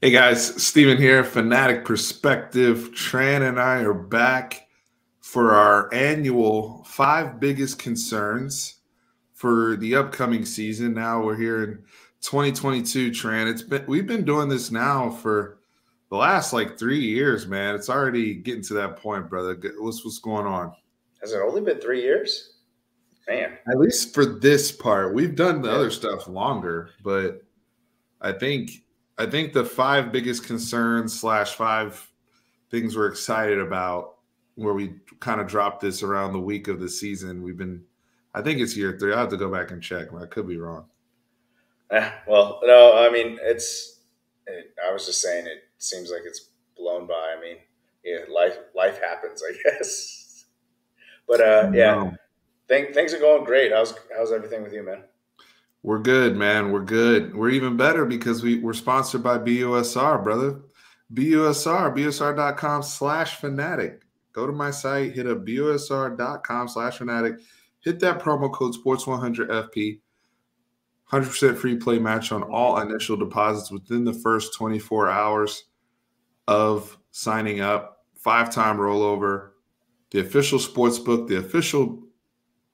Hey guys, Steven here, Fanatic Perspective. Tran and I are back for our annual 5 biggest concerns for the upcoming season. Now we're here in 2022, Tran. We've been doing this now for the last like 3 years, man. It's already getting to that point, brother. What's going on? Has it only been 3 years? Man. At least for this part. We've done the Yeah. other stuff longer, but I think I think the 5 biggest concerns slash 5 things we're excited about, where we kind of dropped this around the week of the season. I think it's year 3. I have to go back and check. I could be wrong. Well, no, I mean, I was just saying it seems like it's blown by. I mean, yeah, life happens, I guess. But yeah, No, things are going great. How's everything with you, man? we're good, man. We're good. We're even better because we're sponsored by BUSR, brother. BUSR.com/fanatic. Go to my site, hit up BUSR.com/fanatic. Hit that promo code Sports100FP. 100% free play match on all initial deposits within the first 24 hours of signing up. 5-time rollover. The official sports book, the official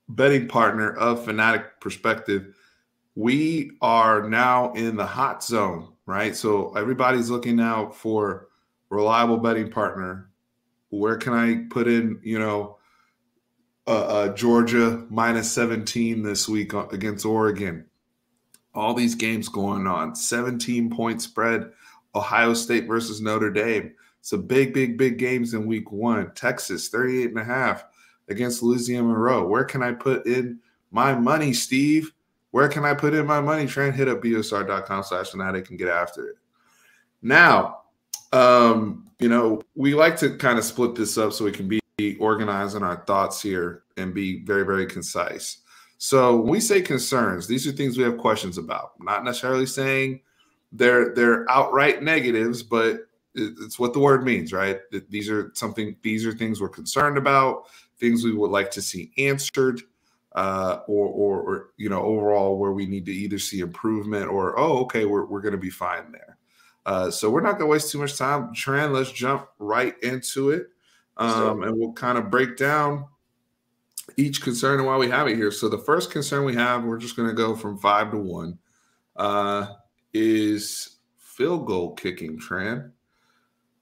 betting partner of Fanatic Perspective. We are now in the hot zone, right? So everybody's looking out for reliable betting partner. Where can I put in, Georgia -17 this week against Oregon? All these games going on. 17-point spread. Ohio State versus Notre Dame. Some big games in week 1. Texas 38.5 against Louisiana Monroe. Where can I put in my money, Steve? Where can I put in my money? Try and hit up BSR.com/fanatic and get after it. Now, we like to kind of split this up so we can be organized in our thoughts here and be very concise. So when we say concerns, these are things we have questions about. I'm not necessarily saying they're outright negatives, but it's what the word means, right? These are things we're concerned about, things we would like to see answered, or overall where we need to either see improvement or okay, we're going to be fine there. So we're not going to waste too much time. Tran, let's jump right into it, and we'll kind of break down each concern and why we have it here. So the first concern we have, we're just going to go from 5 to 1, is field goal kicking, Tran.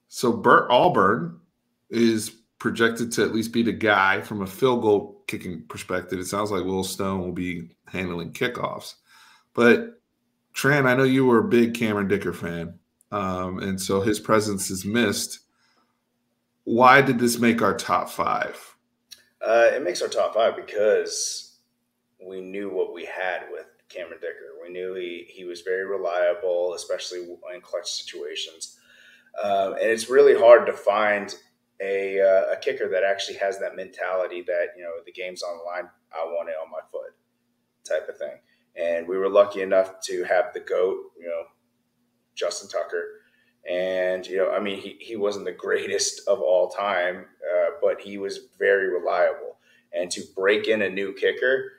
So Auburn is projected to at least be the guy from a field goal kicking perspective. It sounds like Will Stone will be handling kickoffs. But Tran, I know you were a big Cameron Dicker fan, and so his presence is missed. Why did this make our top 5? It makes our top 5 because we knew what we had with Cameron Dicker. We knew he was very reliable, especially in clutch situations. And it's really hard to find a kicker that actually has that mentality that, the game's on the line, I want it on my foot type of thing. And we were lucky enough to have the GOAT, Justin Tucker. And, he wasn't the greatest of all time, but he was very reliable. And to break in a new kicker,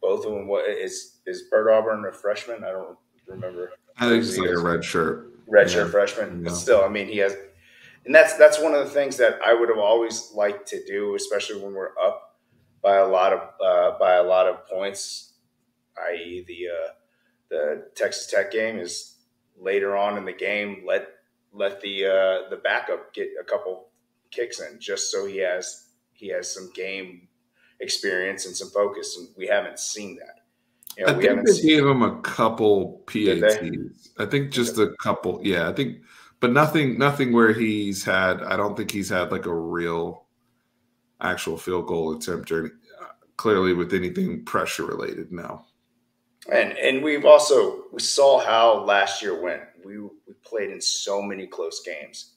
both of them, is Bert Auburn a freshman? I don't remember. I think it's like a red shirt. Redshirt freshman. But still, he has – and that's one of the things that I would have always liked to do, especially when we're up by a lot of points, i.e. the Texas Tech game is – later on in the game, let the backup get a couple kicks in, just so he has some game experience and some focus, and we haven't seen that. I think they gave him a couple PATs. I think just a couple, yeah. I think, but nothing where he's had. I don't think he's had like a real, actual field goal attempt or clearly with anything pressure related. No. And we saw how last year went. We played in so many close games,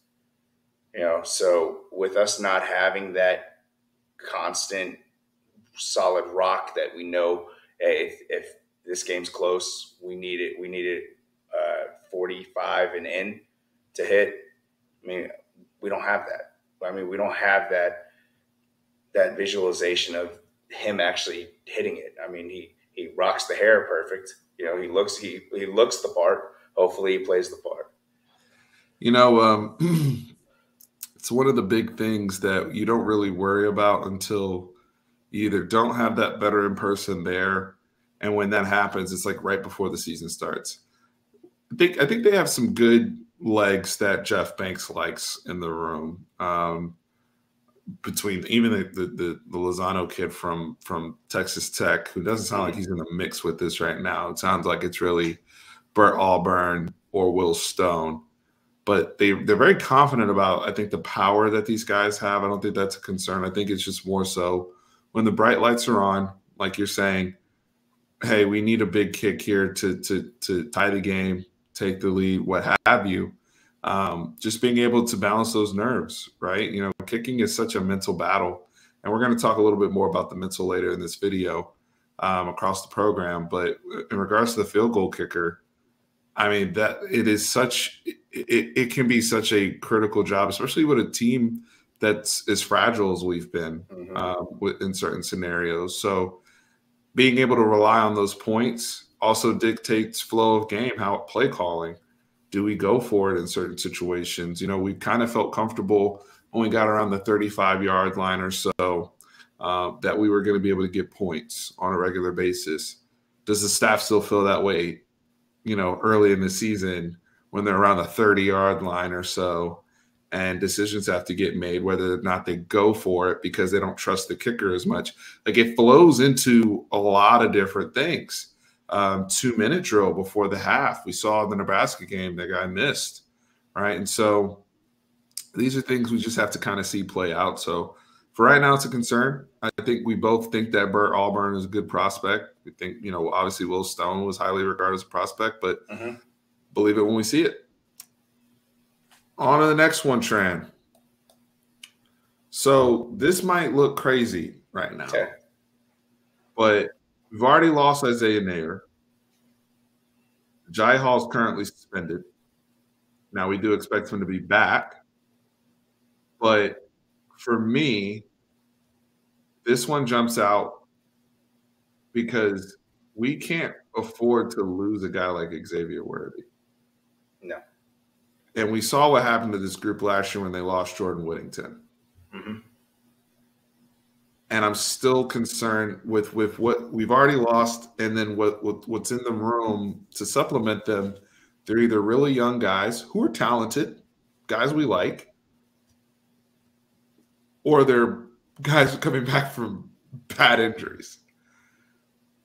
So with us not having that constant solid rock that we know, if this game's close, we need it 45 and in to hit. We don't have that. We don't have that visualization of him actually hitting it. He rocks the hair perfect. He looks the part. hopefully he plays the part. You know, it's one of the big things that you don't really worry about until you either don't have that veteran person there, and when that happens, it's like right before the season starts. I think they have some good legs that Jeff Banks likes in the room. Between even the Lozano kid from Texas Tech, who doesn't sound like he's in the mix with this right now. It sounds like it's really Bert Auburn or Will Stone. But they're very confident about, I think, the power that these guys have. I don't think that's a concern. I think it's just more so when the bright lights are on, like you're saying, hey, we need a big kick here to tie the game, take the lead, what have you. Just being able to balance those nerves, right? You know, kicking is such a mental battle. And we're going to talk a little bit more about the mental later in this video across the program. But in regards to the field goal kicker, I mean, that it is such it can be such a critical job, especially with a team that's as fragile as we've been in certain scenarios. So being able to rely on those points also dictates flow of game, how play calling. Do we go for it in certain situations? You know, we kind of felt comfortable when we got around the 35-yard line or so that we were going to be able to get points on a regular basis. Does the staff still feel that way, you know, early in the season when they're around the 30-yard line or so and decisions have to get made whether or not they go for it because they don't trust the kicker as much? Like, it flows into a lot of different things. 2-minute drill before the half. We saw in the Nebraska game that guy missed, right? And so these are things we just have to kind of see play out. So for right now, it's a concern. I think we both think that Bert Auburn is a good prospect. We think, you know, obviously Will Stone was highly regarded as a prospect, but believe it when we see it. On to the next one, Tran. So this might look crazy right now, but we've already lost Isaiah Nair. Jai Hall's currently suspended. Now, we do expect him to be back. But for me, this one jumps out because we can't afford to lose a guy like Xavier Worthy. No. And we saw what happened to this group last year when they lost Jordan Whittington. And I'm still concerned with what we've already lost, and then what's in the room to supplement them. They're either really young guys who are talented, guys we like, or they're guys coming back from bad injuries.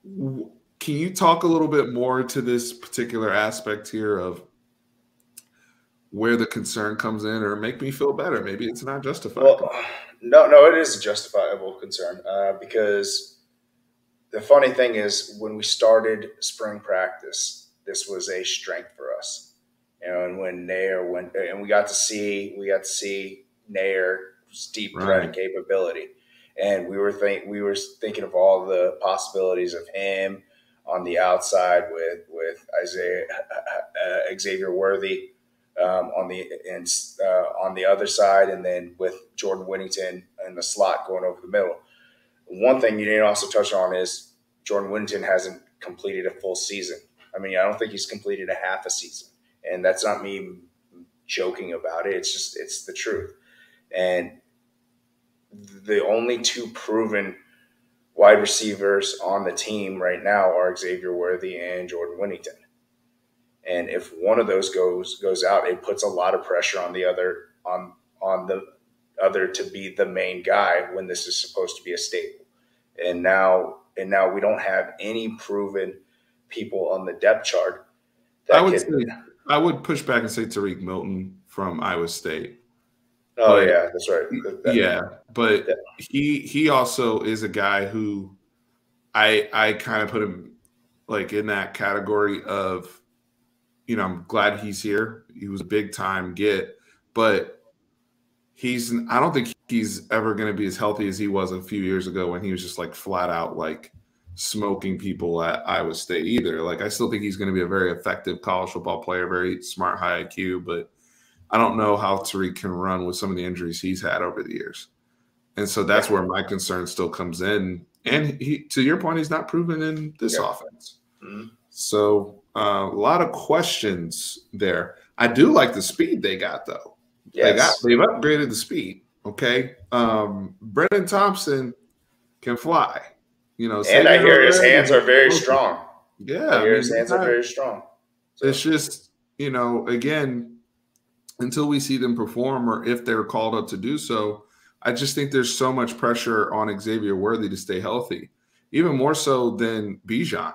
Can you talk a little bit more to this particular aspect here of where the concern comes in, or make me feel better? Maybe it's not justified. Well, no, it is a justifiable concern because the funny thing is when we started spring practice, this was a strength for us. You know, and when Nair went, and we got to see Nair's deep threat and capability, and we were thinking of all the possibilities of him on the outside with Xavier Worthy. On the other side, and then with Jordan Whittington in the slot going over the middle. One thing you didn't also touch on is Jordan Whittington hasn't completed a full season. I mean, I don't think he's completed a half a season, and that's not me joking about it. It's the truth. And the only two proven wide receivers on the team right now are Xavier Worthy and Jordan Whittington. And if one of those goes out, it puts a lot of pressure on the other to be the main guy when this is supposed to be a staple. And now we don't have any proven people on the depth chart. I would push back and say Tariq Milton from Iowa State. Oh, yeah, that's right. But he also is a guy who I kind of put him like in that category of, you know, I'm glad he's here. He was a big time get, but I don't think he's ever going to be as healthy as he was a few years ago when he was just like flat out like smoking people at Iowa State either. Like, I still think he's going to be a very effective college football player, very smart, high IQ, but I don't know how Tariq can run with some of the injuries he's had over the years. And so that's where my concern still comes in. And he, to your point, he's not proven in this offense. So a lot of questions there. I do like the speed they got though. Yes. They've upgraded the speed. Okay. Brennan Thompson can fly. You know, And I Xavier hear his Rhodes hands is are very explosive. strong. Yeah, I I hear mean, his hands are very strong. So. it's just, you know, again, until we see them perform or if they're called up to do so, I just think there's so much pressure on Xavier Worthy to stay healthy, even more so than Bijan,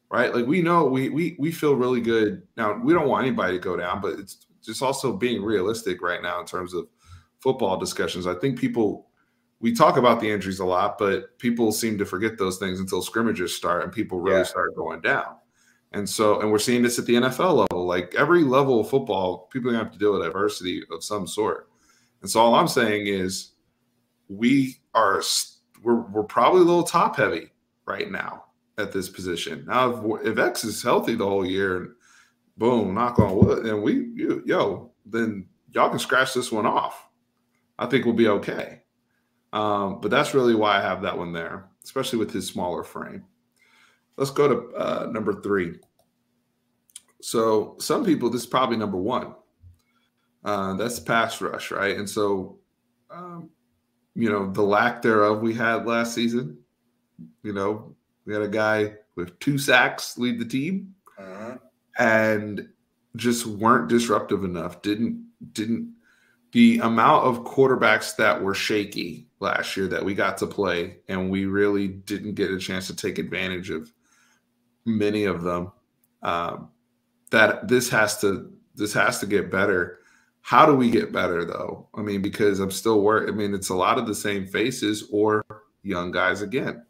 right? Like we know we feel really good. Now, we don't want anybody to go down, but it's just also being realistic right now in terms of football discussions. I think we talk about the injuries a lot, but people seem to forget those things until scrimmages start and people really start going down. And so, and we're seeing this at the NFL level. Like every level of football, people have to deal with adversity of some sort. And so, all I'm saying is, we're probably a little top heavy right now at this position. Now, if X is healthy the whole year, and boom, knock on wood, then then y'all can scratch this one off. I think we'll be okay. But that's really why I have that one there, especially with his smaller frame. Let's go to number 3. So some people, this is probably number 1. That's pass rush, right? And so, you know, the lack thereof we had last season. You know, we had a guy with 2 sacks lead the team, and just weren't disruptive enough. Didn't the amount of quarterbacks that were shaky last year that we got to play, and we really didn't get a chance to take advantage of many of them. That this has to get better. How do we get better though? I mean, because I'm still worried. I mean, it's a lot of the same faces or young guys again.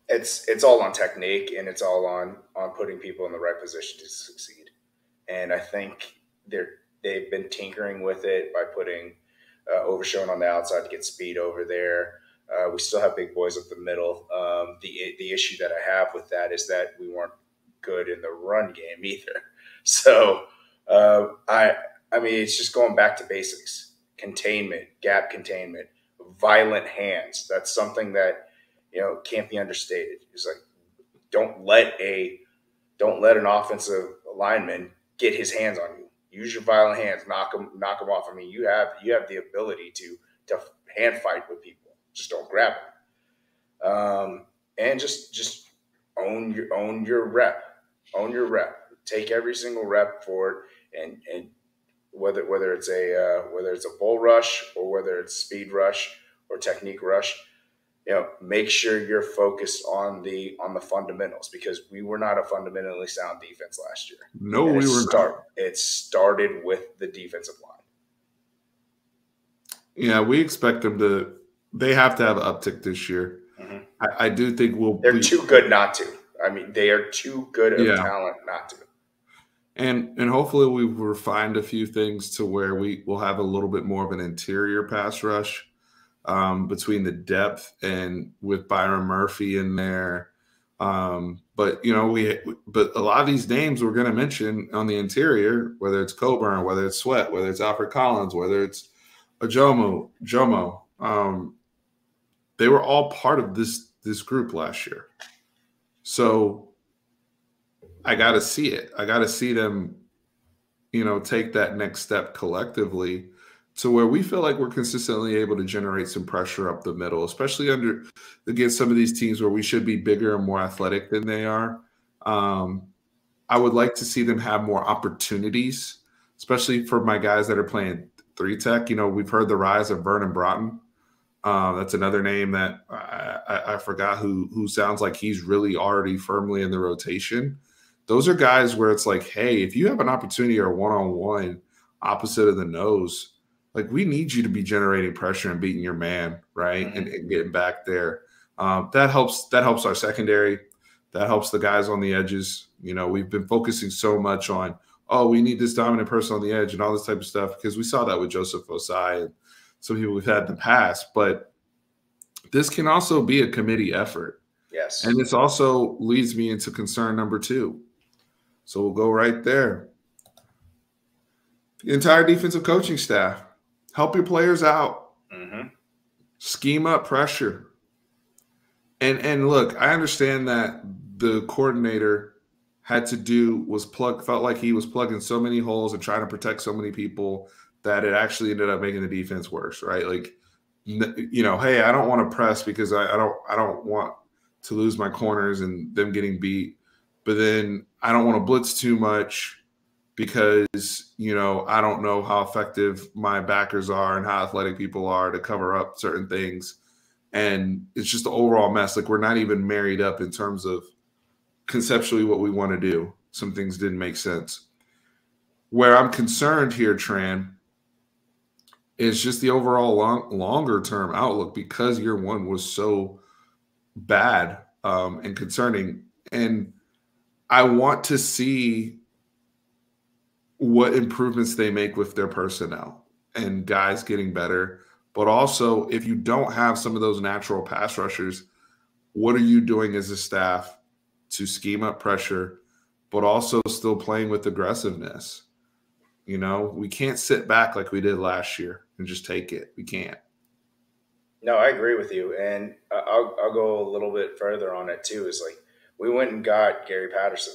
It's all on technique, and it's all on putting people in the right position to succeed. And I think they've been tinkering with it by putting Overshone on the outside to get speed over there. We still have big boys up the middle. The issue that I have with that is that we weren't good in the run game either. So I mean, it's just going back to basics: containment, gap containment, violent hands. That's something that, you know, can't be understated. It's like, don't let an offensive lineman get his hands on you. Use your violent hands, knock them off. I mean, you have the ability to hand fight with people. Just don't grab them. And just own your rep. Own your rep. Take every single rep for it, and whether it's a bull rush or whether it's speed rush or technique rush, you know, make sure you're focused on the fundamentals, because we were not a fundamentally sound defense last year. No, we were not. It started with the defensive line. Yeah, we expect them to. They have to have an uptick this year. I do think They're too good not to. I mean, they are too good of talent not to. And hopefully we've refined a few things to where we will have a little bit more of an interior pass rush between the depth and with Byron Murphy in there. But, you know, but a lot of these names we're going to mention on the interior, whether it's Coburn, whether it's Sweat, whether it's Alfred Collins, whether it's Jomo, they were all part of this group last year. So I got to see it. I got to see them, you know, take that next step collectively to where we feel like we're consistently able to generate some pressure up the middle, especially against some of these teams where we should be bigger and more athletic than they are. I would like to see them have more opportunities, especially for my guys that are playing 3-tech. You know, we've heard the rise of Vernon Broughton. That's another name that I forgot who sounds like he's really already firmly in the rotation. Those are guys where it's like, hey, if you have an opportunity or one-on-one opposite of the nose, like we need you to be generating pressure and beating your man, right? And getting back there. That helps our secondary. That helps the guys on the edges. You know, we've been focusing so much on, we need this dominant person on the edge and all this type of stuff, because we saw that with Joseph Osai and some people we've had in the past. But this can also be a committee effort. Yes. And this also leads me into concern number 2. So we'll go right there. The entire defensive coaching staff, help your players out. Scheme up pressure. And look, I understand that the coordinator had to do was felt like he was plugging so many holes and trying to protect so many people that it actually ended up making the defense worse, right? Like, you know, hey, I don't want to press because I don't want to lose my corners and them getting beat, but then I don't want to blitz too much because, you know, I don't know how effective my backers are and how athletic people are to cover up certain things. And it's just the overall mess. Like, we're not even married up in terms of conceptually what we want to do. Some things didn't make sense. Where I'm concerned here, Tran, is just the overall longer term outlook, because year one was so bad and concerning. And I want to see what improvements they make with their personnel and guys getting better. But also, if you don't have some of those natural pass rushers, what are you doing as a staff to scheme up pressure, but also still playing with aggressiveness? You know, we can't sit back like we did last year and just take it. We can't. No, I agree with you. And I'll go a little bit further on it too. Is like, we went and got Gary Patterson.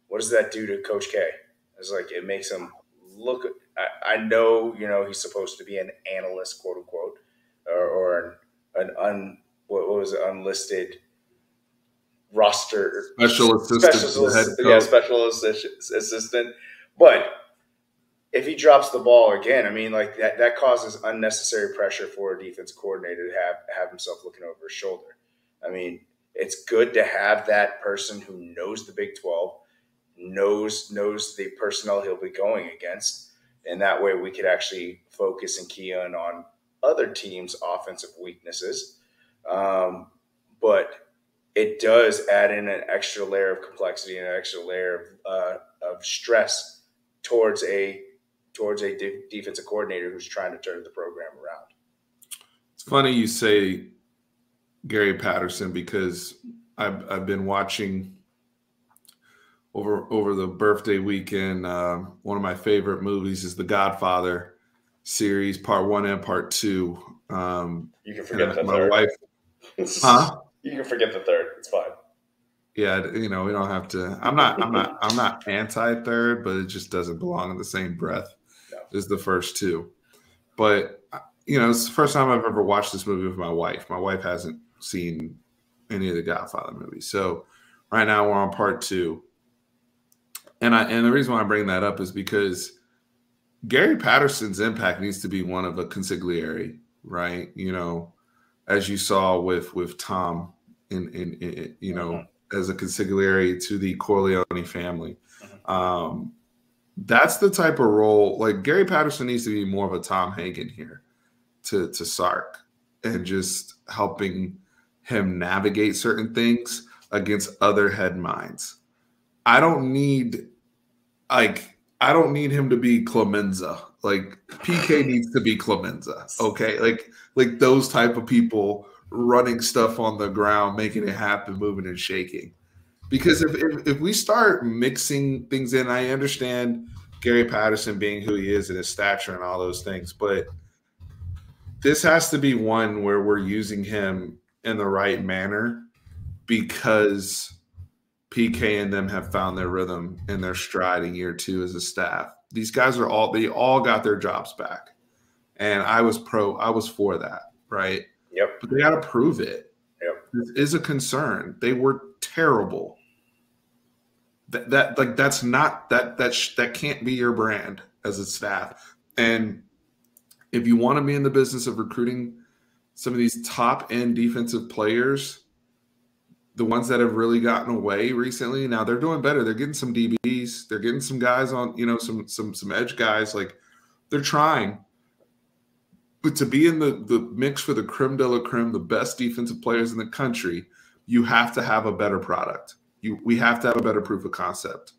What does that do to Coach K? It's like, it makes him look. I know, you know, he's supposed to be an analyst, quote unquote, or what was it, unlisted roster Special assistant. But if he drops the ball again, I mean, like that causes unnecessary pressure for a defense coordinator to have himself looking over his shoulder. I mean, it's good to have that person who knows the Big 12, knows the personnel he'll be going against, and that way we could actually focus and key in on other teams' offensive weaknesses. But it does add in an extra layer of complexity and an extra layer of stress towards a defensive coordinator who's trying to turn the program around. It's funny you say Gary Patterson, because I've been watching over the birthday weekend. One of my favorite movies is The Godfather series, part 1 and part 2. You can forget the my third. Wife, huh? You can forget the third. It's fine. Yeah, you know, we don't have to. I'm not anti-third, but it just doesn't belong in the same breath as the first two. But you know, it's the first time I've ever watched this movie with my wife. My wife hasn't seen any of the Godfather movies, so right now we're on part 2. And the reason why I bring that up is because Gary Patterson's impact needs to be one of a consigliere, right? You know, as you saw with Tom in you know, as a consigliere to the Corleone family. That's the type of role, like Gary Patterson needs to be more of a Tom Hagen here to Sark, and just helping him navigate certain things against other head minds. I don't need him to be Clemenza. Like, PK needs to be Clemenza. Okay. Like those type of people running stuff on the ground, making it happen, moving and shaking. Because if we start mixing things in, I understand Gary Patterson being who he is and his stature and all those things, but this has to be one where we're using him in the right manner, because PK and them have found their rhythm and their stride in year 2 as a staff. These guys they all got their jobs back. And I was for that, right? Yep. But they got to prove it. Yep. This is a concern. They were terrible. That can't be your brand as a staff. And if you want to be in the business of recruiting some of these top end defensive players, the ones that have really gotten away recently, now they're doing better. They're getting some DBs. They're getting some guys on, you know, some edge guys. Like, they're trying. But to be in the mix for the creme de la creme, the best defensive players in the country, you have to have a better product. We have to have a better proof of concept.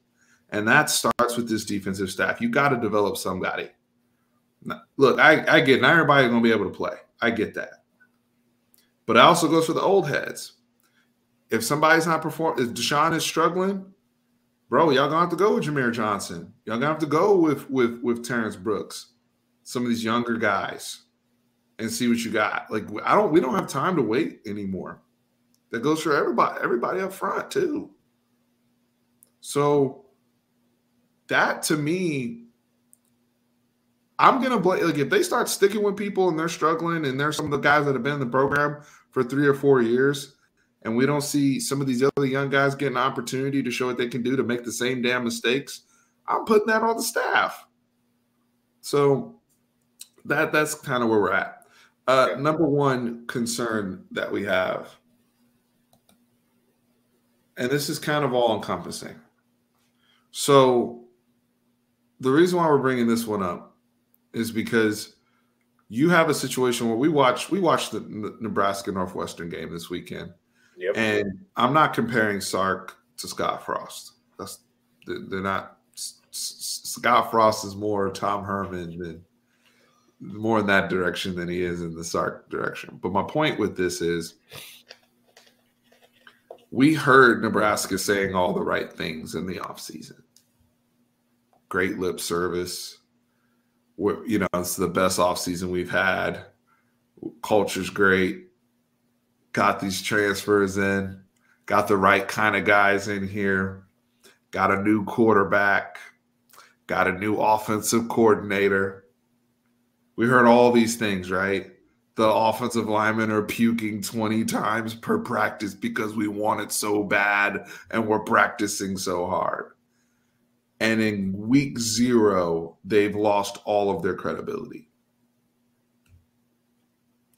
And that starts with this defensive staff. You got to develop somebody. Now, look, I get not everybody's going to be able to play. I get that. But it also goes for the old heads. If somebody's not performing, if Deshaun is struggling, bro, y'all gonna have to go with Jameer Johnson. Y'all gonna have to go with Terrence Brooks, some of these younger guys, and see what you got. Like, we don't have time to wait anymore. That goes for everybody up front too. So that to me, I'm gonna blame. Like if they start sticking with people and they're struggling, and there's some of the guys that have been in the program for 3 or 4 years, and we don't see some of these other young guys get an opportunity to show what they can do to make the same damn mistakes, I'm putting that on the staff. So that's kind of where we're at. Number one concern that we have, and this is kind of all encompassing. So the reason why we're bringing this one up is because you have a situation where we watched the Nebraska Northwestern game this weekend. Yep. And I'm not comparing Sark to Scott Frost. They're not. Scott Frost is more Tom Herman than more in that direction than he is in the Sark direction. But my point with this is we heard Nebraska saying all the right things in the offseason. Great lip service. It's the best offseason we've had. Culture's great. Got these transfers in. Got the right kind of guys in here. Got a new quarterback. Got a new offensive coordinator. We heard all these things, right? The offensive linemen are puking 20 times per practice because we want it so bad and we're practicing so hard. And in week 0, they've lost all of their credibility.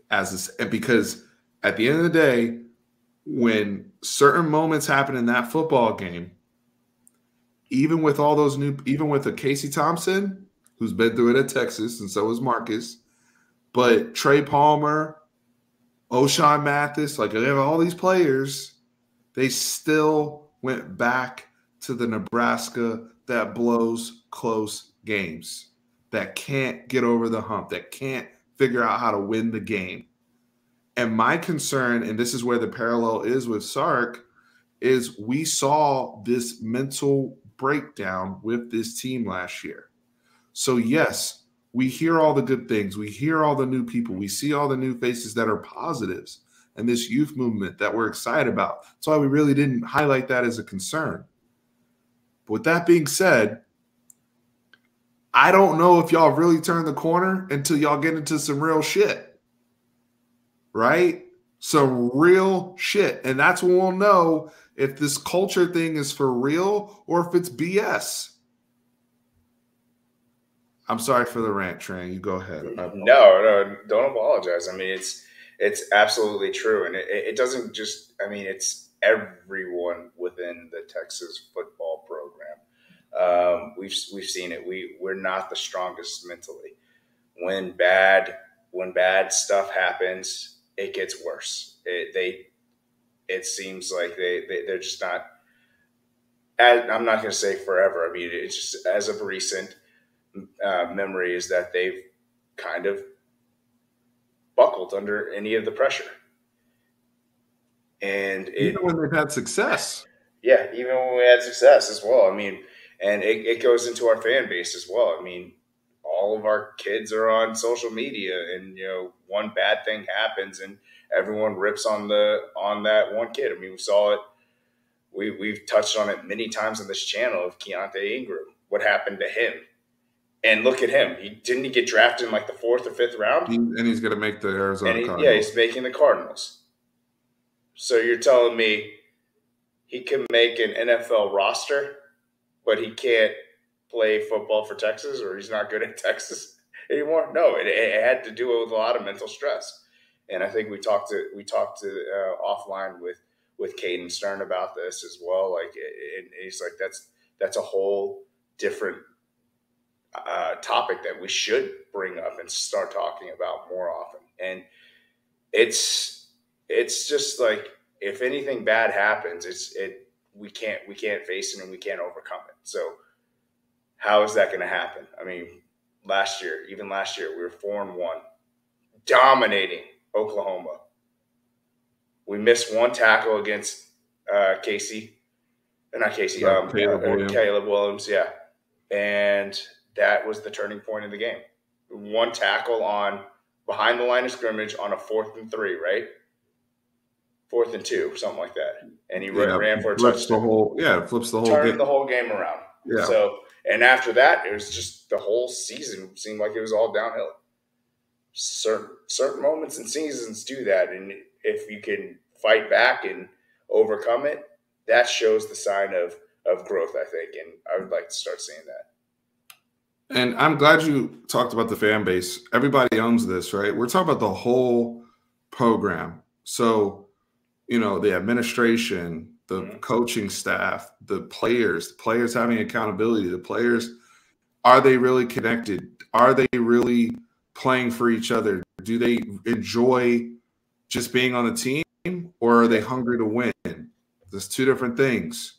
Because at the end of the day, when certain moments happen in that football game, even with a Casey Thompson, who's been through it at Texas, and so is Marcus, but Trey Palmer, O'Shawn Mathis, like they have all these players, they still went back to the Nebraska that blows close games, that can't get over the hump, that can't figure out how to win the game. And my concern, and this is where the parallel is with Sark, is we saw this mental breakdown with this team last year. So yes, we hear all the good things. We hear all the new people. We see all the new faces that are positives and this youth movement that we're excited about. That's why we really didn't highlight that as a concern. But with that being said, I don't know if y'all really turn the corner until y'all get into some real shit, right? Some real shit. And that's when we'll know if this culture thing is for real or if it's BS. I'm sorry for the rant, Trey. You go ahead. No, don't apologize. I mean, it's absolutely true. And it doesn't just, I mean, it's everyone within the Texas football program. We've seen it. We're not the strongest mentally. When bad stuff happens, it gets worse. It seems like they're just not. I'm not going to say forever. I mean, it's just as of recent memory is that they've kind of buckled under any of the pressure. And even when they've had success. Yeah, even when we had success as well. I mean, and it goes into our fan base as well. I mean, all of our kids are on social media, and one bad thing happens, and everyone rips on that one kid. I mean, we saw it. We've touched on it many times on this channel of Chianti Ingram. What happened to him? And look at him. Didn't he get drafted in like the 4th or 5th round? And he's going to make the Arizona Cardinals. Yeah, he's making the Cardinals. So you're telling me he can make an NFL roster, but he can't play football for Texas, or he's not good at Texas anymore? No, it had to do with a lot of mental stress. And I think we talked to offline with Caden Stern about this as well. Like, and he's like, that's a whole different topic that we should bring up and start talking about more often. And it's just like, if anything bad happens, we can't face it and we can't overcome it. So how is that going to happen? I mean, last year we were 4-1, dominating Oklahoma. We missed one tackle against Caleb Williams. Yeah. And that was the turning point of the game. One tackle on behind the line of scrimmage on a 4th and 3, right? 4th and 2, something like that, and he Yeah, ran for a flips touchdown. flips the whole Turned game. the whole game around. Yeah. So, and after that, it was just the whole season seemed like it was all downhill. Certain moments and seasons do that, and if you can fight back and overcome it, that shows the sign of growth, I think, and I would like to start seeing that. And I'm glad you talked about the fan base. Everybody owns this, right? We're talking about the whole program. So, you know, the administration, the coaching staff, the players having accountability, the players, are they really connected? Are they really playing for each other? Do they enjoy just being on the team, or are they hungry to win? There's two different things.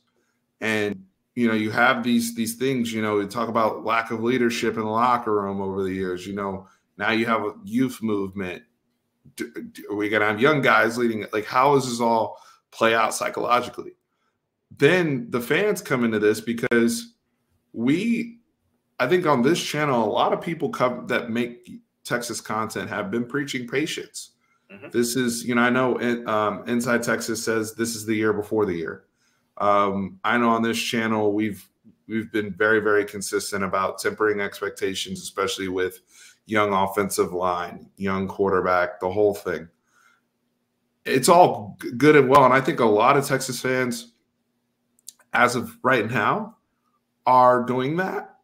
And, you know, you have these things, you know, we talk about lack of leadership in the locker room over the years. You know, now you have a youth movement. We got to have young guys leading it. Like, how does this all play out psychologically? Then the fans come into this because I think on this channel, a lot of people that make Texas content have been preaching patience. This is, you know, I know Inside Texas says this is the year before the year. I know on this channel we've been very, very consistent about tempering expectations, especially with young offensive line, young quarterback, the whole thing. It's all good and well, and I think a lot of Texas fans, as of right now, are doing that.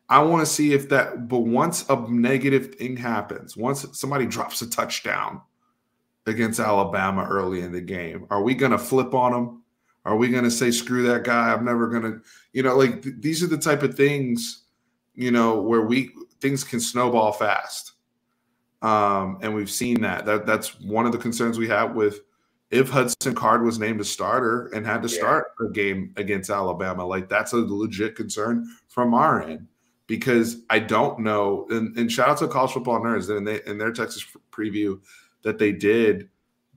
I want to see if that, but once a negative thing happens, once somebody drops a touchdown against Alabama early in the game, are we going to flip on them? Are we going to say, screw that guy? I'm never going to, you know, like these are the type of things, you know, where things can snowball fast. And we've seen that's one of the concerns we have with if Hudson Card was named a starter and had to start a game against Alabama, like that's a legit concern from our end, because I don't know. And shout out to College Football Nerds in their Texas preview that they did.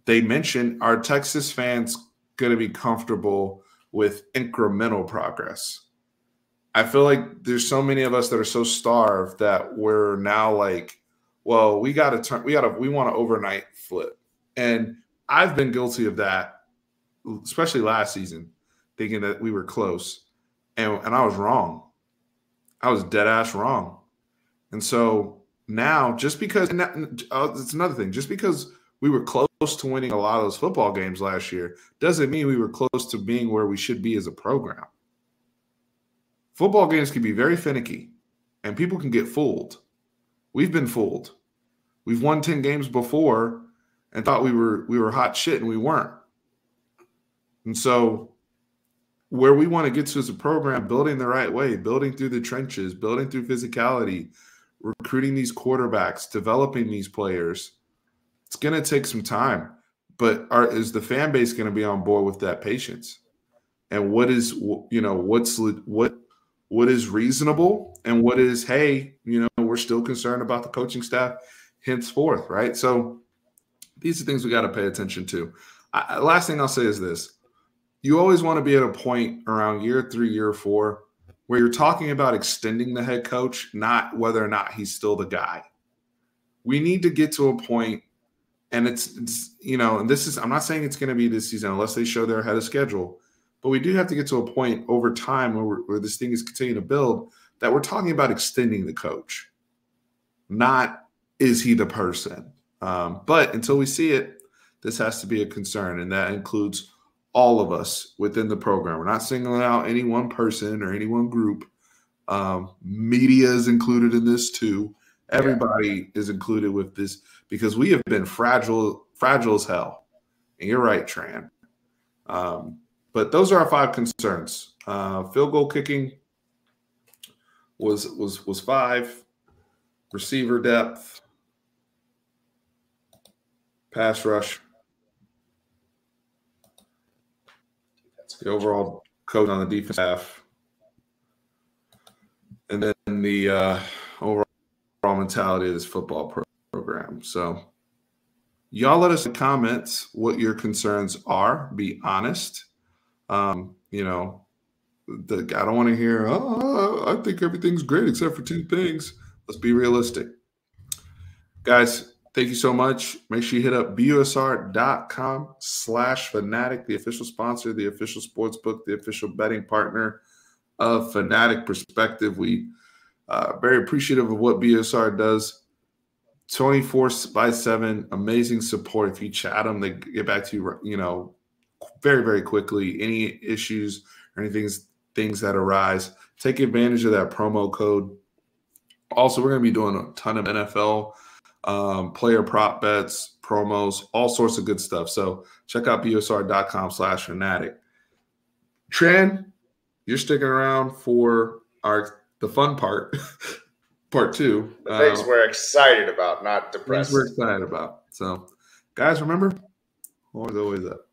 They mentioned, are Texas fans going to be comfortable with incremental progress? I feel like there's so many of us that are so starved that we're now like, well, we want to overnight flip. And I've been guilty of that, especially last season, thinking that we were close. And I was wrong. I was dead ass wrong. And so now, just because, it's another thing, just because we were close to winning a lot of those football games last year doesn't mean we were close to being where we should be as a program. Football games can be very finicky, and people can get fooled. We've been fooled. We've won 10 games before and thought we were hot shit, and we weren't. And so where we want to get to as a program, building the right way, building through the trenches, building through physicality, recruiting these quarterbacks, developing these players, it's going to take some time. But is the fan base going to be on board with that patience? And what is, you know, what is reasonable and what is, hey, you know, we're still concerned about the coaching staff henceforth, right? So these are things we got to pay attention to. Last thing I'll say is this. You always want to be at a point around year 3, year 4, where you're talking about extending the head coach, not whether or not he's still the guy. We need to get to a point, and it's you know, and this is, I'm not saying it's going to be this season unless they show they're ahead of schedule, but we do have to get to a point over time where this thing is continuing to build, that we're talking about extending the coach, not is he the person. But until we see it, this has to be a concern, and that includes all of us within the program. We're not singling out any one person or any one group. Media is included in this too. Everybody is included with this, because we have been fragile as hell. And you're right, Tran. But those are our 5 concerns. Field goal kicking was 5. Receiver depth. Pass rush. The overall coach on the defense staff. And then the overall mentality of this football program. So y'all let us in the comments what your concerns are. Be honest. You know, I don't want to hear, I think everything's great except for 2 things. Let's be realistic. Guys, Thank you so much. Make sure you hit up busr.com/Fanatic, the official sponsor, the official sports book, the official betting partner of Fanatic Perspective. We very appreciative of what BSR does. 24/7, amazing support. If you chat them, they get back to you, very, very quickly. Any issues or things that arise, take advantage of that promo code. Also, we're going to be doing a ton of NFL player prop bets, promos, all sorts of good stuff. So check out busr.com/Fanatic. Tran, you're sticking around for the fun part, part 2. The things we're excited about, not depressed. Things we're excited about. So, guys, remember, always up.